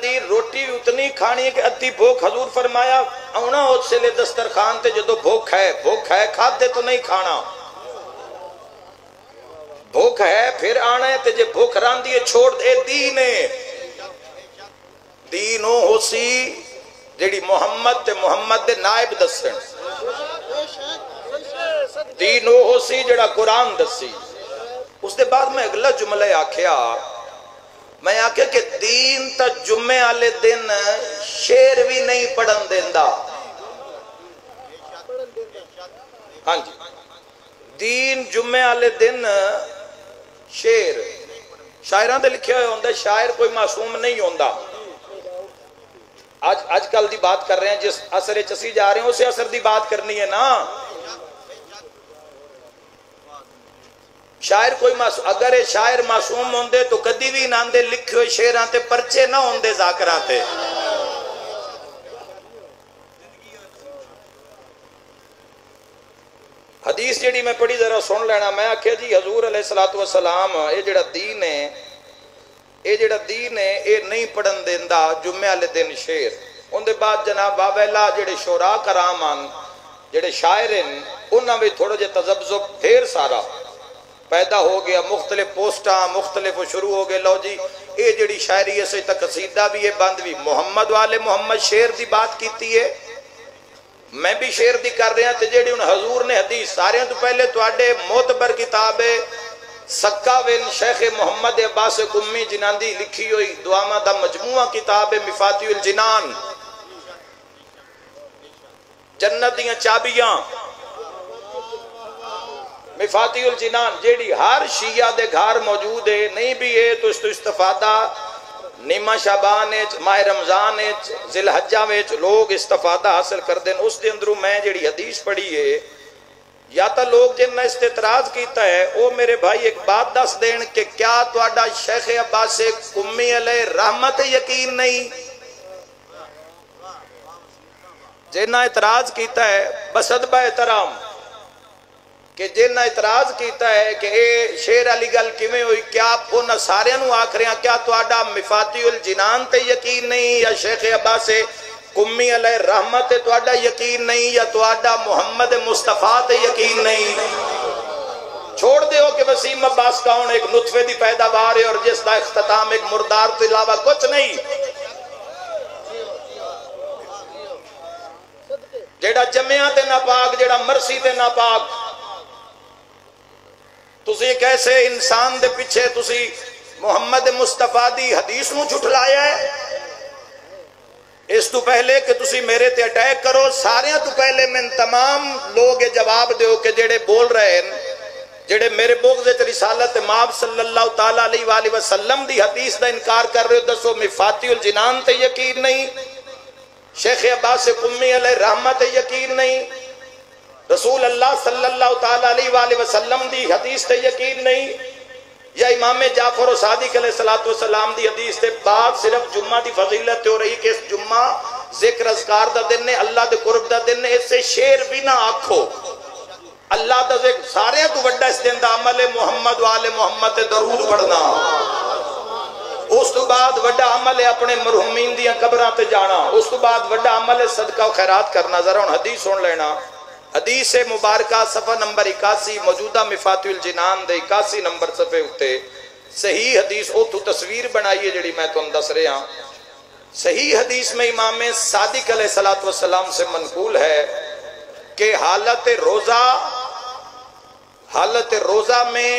دی روٹی اتنی کھانی ہے کہ ادھی بھوک. حضور فرمایا آنا اس سے لے دسترخوان تے جدو بھوک ہے کھاد دے تو نہیں کھانا. بھوک ہے پھر آنا ہے تے جے بھوک راندی ہے چھوڑ دے. دین ہو سی جیڑی محمد تے محمد دے نائب دسن. دین ہو سی جڑا قرآن دسی. اس دے بعد میں اگلا جملہ آکھیا کہ دین تا جمعے آلے دن شیر بھی نہیں پڑھن دیندہ. ہاں جی دین جمعے آلے دن شاعران دے لکھے ہوئے ہوندے. شاعر کوئی معصوم نہیں ہوندہ. آج کل دی بات کر رہے ہیں جس اثر چسی جا رہے ہیں اسے اثر دی بات کرنی ہے نا. شاعر کوئی معصوم اگر شاعر معصوم ہوندے تو کدی بھی نہ دے لکھے ہوئے شعراں تے پرچے نہ ہوندے ذاکراں تے. حدیث جیڑی میں پڑھی ذرا سن لینا. میں آکھیا جی حضور علیہ السلام یہ جڑا دین ہے یہ نہیں پڑھن دیندہ جمعے والے دن شعر. ان دے بعد جناب باویلا جڑے شعراء کرام ہیں جڑے شاعر ہیں انہاں بھی تھوڑا جے تذبذب ڈھیر سارا پیدا ہو گیا. مختلف پوسٹاں مختلف شروع ہو گئے. لو جی یہ جڑی شاعری ہے تا قصیدہ بھی ہے بند بھی محمد والے محمد شعر دی بات کیتی ہے. میں بھی شعر دی کر رہا تے جیڑی ان حضور نے حدیث سارے تو پہلے تواڈے معتبر کتاب سکا بن شیخ محمد عباس قمی جنہاں دی لکھی ہوئی دعاواں دا مجموعہ کتاب مفاتیح الجنان جنت دیاں چابیاں مفاتیح الجنان جیڑی ہر شیعہ دے گھر موجود ہے. نہیں بھی ہے تو اس تو استفادہ نیمہ شعبان ماہ رمضان ذی الحجہ وچ لوگ استفادہ حاصل کر دیں. اس دے اندروں میں جیڑی حدیث پڑھی ہے یا تا لوگ جن نے استطراز کیتا ہے وہ میرے بھائی ایک بات دس دین کہ کیا تواڈا شیخ عباس قمی علیہ رحمت یقین نہیں. جن نے اعتراض کیتا ہے بس ادب احترام کہ جن نے اعتراض کیتا ہے کہ اے شیر علی گل کیویں ہوئی کیا انہاں سارے نو آکھ رہے ہیں کیا تواڈا مفاتیح الجنان تے یقین نہیں یا شیخ عباس قمی علیہ رحمت تواڈا یقین نہیں یا تواڈا محمد مصطفیٰ تے یقین نہیں. چھوڑ دے ہو کہ وسیم عباس کون ایک نطفے دی پیداوار ہے اور جس دا اختتام ایک مردار تو علاوہ کچھ نہیں. جیڑا جمعہ تے ناپاک جیڑا مرسی تے ناپاک. تسی ایک ایسے انسان دے پیچھے تسی محمد مصطفیٰ دی حدیث نو جھٹلایا ہے. اس تو پہلے کہ تسی میرے تے اٹیک کرو سارے تو پہلے میں تمام لوگ جواب دیو کہ جڑے بول رہے ہیں جڑے میرے بغض رسالت ماب صلی اللہ تعالیٰ علیہ وآلہ وسلم دی حدیث دا انکار کر رہے ہو. دسو مفاتیح الجنان تے یقین نہیں شیخ عباس قمی علیہ رحمت یقین نہیں رسول اللہ صلی اللہ تعالیٰ علیہ وآلہ وسلم دی حدیث تے یقین نہیں یا امام جعفر و صادق علیہ السلام دی حدیث تے بات صرف جمعہ دی فضیلت ہو رہی کہ اس جمعہ ذکر اذکار دا دن نے اللہ دے قرب دا دن نے اس سے شیر بھی نہ آکھو. اللہ دا ذکر سارے تو وڈا اس دن دا عمل محمد والے محمد تے درود پڑھنا. اس تو بعد وڈا عمل ہے اپنے مرحومین دیاں قبراں تے جانا. اس تو بعد وڈا عمل ہے صدقہ و خیرات کرنا. ذرا ان حدیث سن لینا. حدیث مبارکہ صفحہ نمبر 81 موجودہ مفاتیح الجنان دے 81 نمبر صفحے اتے صحیح حدیث او تو تصویر بنائیے جڑی میں تم دس رہے ہاں. صحیح حدیث میں امام صادق علیہ السلام سے منقول ہے کہ حالت روزہ میں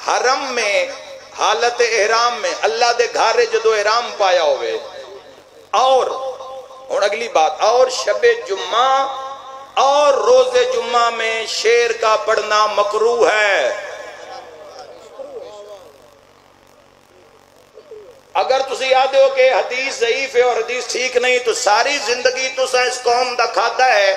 حرم میں حالت احرام میں اللہ دے گھارے جدو احرام پایا ہوئے اور اگلی بات اور شب جمعہ اور روز جمعہ میں شیر کا پڑھنا مکروہ ہے. اگر تسی یاد ہو کہ حدیث ضعیف ہے اور حدیث ٹھیک نہیں تو ساری زندگی تو اس قوم دا کھاتا ہے.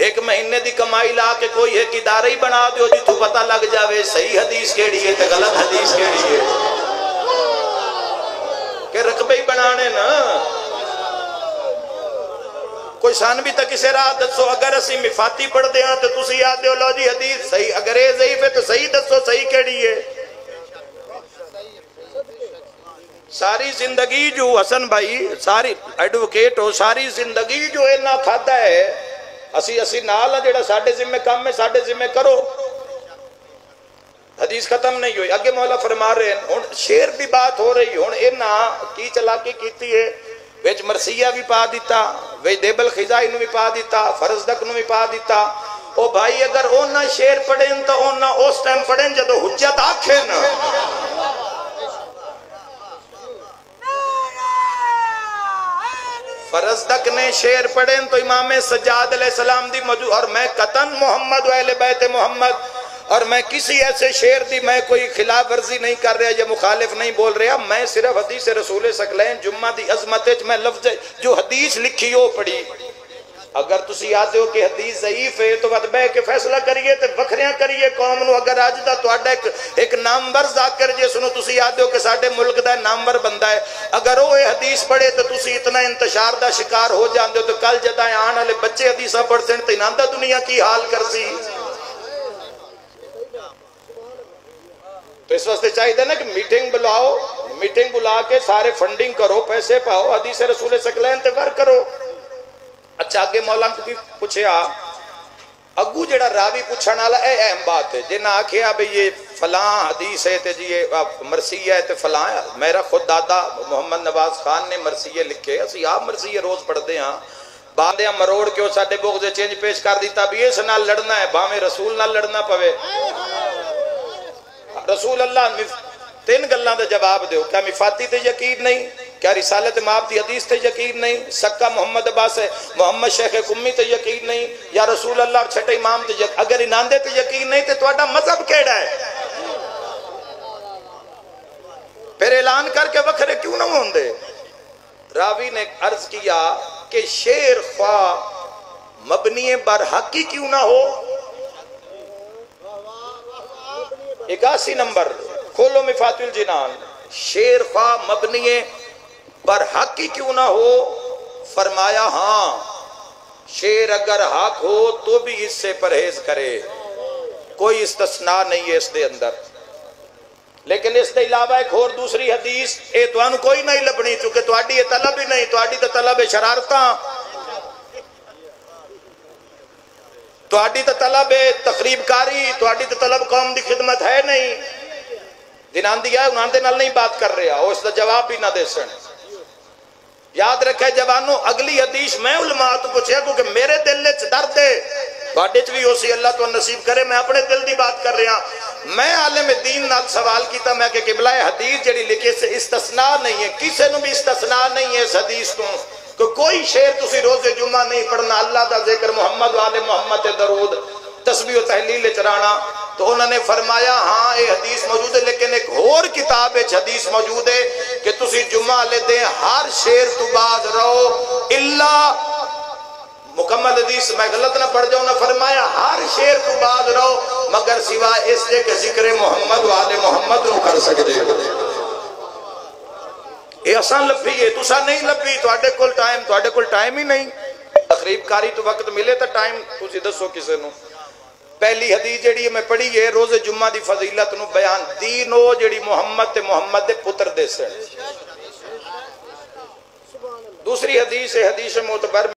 ایک مہینے دی کمائی لا کے کوئی ایک ادارہ ہی بنا دیو جی تو پتہ لگ جاوے صحیح حدیث کیڑی ہے تے غلط حدیث کیڑی ہے کہ رقبے ہی بنانے نا. کوئی سان بھی تک اسے راہ دسو. اگر اسی مفاتی پڑھ دے ہاں تو تسی یاد ہو لو جی حدیث صحیح اگر یہ ضعیف ہے تو صحیح دسو صحیح کیڑی ہے. ساری زندگی جو حسن بھائی ساری ایڈوکیٹ ہو ساری زندگی جو اینا کھاتا ہے اسی نال جڑا ساڑھے ذمہ کام میں ساڑھے ذمہ کرو. حدیث ختم نہیں ہوئی اگے مولا فرما رہے ہیں ہن شیر بھی بات ہو رہی ہن اینا کی چلاکی کیتی ہے ویچ مرثیہ بھی پا دیتا ویچ دیبل خزائی نو بھی پا دیتا فرزدق نو بھی پا دیتا. او بھائی اگر اونا شیر پڑھیں تو اونا اس ٹائم پڑھیں جدو حجت آکھیں نا. فرزدق نے شیر پڑھیں تو امام سجاد علیہ السلام دی موجود اور میں قطن محمد و اہل بیت محمد اور میں کسی ایسے شیر دی میں کوئی خلاف ورزی نہیں کر رہا یا مخالف نہیں بول رہا. میں صرف حدیث رسول ثقلین جمعہ دی عظمت میں لفظ جو حدیث لکھی ہو پڑھی. اگر تسی آتے ہو کہ حدیث ضعیف ہے تو وقت بے کے فیصلہ کریے تے وکھریاں کریے قوم نو. اگر آج دا تو ایک نامور ذاکر جس نو تسی آتے ہو کہ ساڑھے ملک دا نامور بندہ ہے اگر وہ حدیث پڑھے تو تسی اتنا انتشار دا شکار ہو جاندے ہو تو کل جدائیں آن والے بچے حدیثہ پڑھتے ہیں تو انہاں دنیا کی حال کرسی. تو اس واسطے چاہیے تھا نا کہ میٹنگ بلاؤ میٹنگ بلا کے سارے فنڈنگ کرو پیسے پاؤ حدیث رسول ثقلین تے ور کرو. اچھا آگے مولانا کی پوچھے اگو جڑا راوی پوچھن والا اے اہم بات ہے جنہ آکھیا بھئی یہ فلاں حدیث ہے تے جی یہ مرثیہ ہے تے فلاں ہے. میرا خود دادا محمد نواز خان نے مرثیہ لکھے اسی آپ مرثیہ روز پڑھتے ہیں باندے ہم مروڑ کے ساڈے بغض چینج پیش کر دیتا بھی اس نال لڑنا ہے باویں رسول نال لڑنا پوے. رسول اللہ تین گلاں دے جواب دیو کیا مفاتی تے یقین نہیں کیا رسالت ماب دی حدیث تے یقین نہیں سکا محمد عباس ہے محمد شیخ قمی تے یقین نہیں یا رسول اللہ چھٹے امام تے یقین اگر اناندے تے یقین نہیں تے تواڈا مذہب کیڑا ہے. پھر اعلان کر کے وکھرے کیوں نہ ہوندے. راوی نے عرض کیا کہ شیر خواہ مبنی بر حقی کیوں نہ ہو. 81 نمبر کھولو مفاتح الجنان. شیر خواہ مبنی بر حق کی کیوں نہ ہو فرمایا ہاں شیر اگر حق ہو تو بھی اس سے پرہیز کرے کوئی استثناء نہیں ہے اس دے اندر. لیکن اس دے علاوہ ایک اور دوسری حدیث اے توانو کوئی نہیں لبنی چونکہ تواڈی یہ طلب ہی نہیں تواڈی تو طلب ہے شرارتاں تواڈی تو طلب ہے تقریب کاری تواڈی تو طلب قوم دی خدمت ہے نہیں. جنہاں دیا انہاں دے نال نہیں بات کر رہا وہ اس دا جواب بھی نہ دے سن. یاد رکھے جوانوں اگلی حدیث میں علماء تو پوچھے کیونکہ میرے دل وچ درد ہے تواڈے وچ بھی اسی اللہ تو نصیب کرے. میں اپنے دل دی بات کر رہا میں عالم دین نال سوال کیتا میں کہ قبلہ حدیث جڑی لکھے سے استثناء نہیں ہے کسے نو بھی استثناء نہیں ہے اس حدیث تو کہ کوئی شعر تسی روز جمعہ نہیں پڑھنا اللہ دا ذکر محمد والے محمد درود تسبیح و تحلیل چرانا. تو انہوں نے فرمایا ہاں یہ حدیث موجود ہے لیکن ایک اور کتاب ہے حدیث موجود ہے کہ تسی جمعہ لے دیں ہر شعر تو بعد رہو اللہ مکمل حدیث میں غلط نہ پڑھ جاؤں نہ فرمایا ہر شعر تو بعد رہو مگر سوائے اس لئے کہ ذکر محمد والے محمد نو کر سکتے. یہ آسان لبھی ہے تسا نہیں لبھی تواڈے کول ٹائم ہی نہیں. تقریب کاری تو وقت ملے تا ٹائم تسی دسو کسے نو. پہلی حدیث جڑی میں پڑھی ہے روز جمعہ دی فضیلت نو بیان دین او جڑی محمد تے محمد دے پتر دے سن. دوسری حدیث ہے حدیث معتبر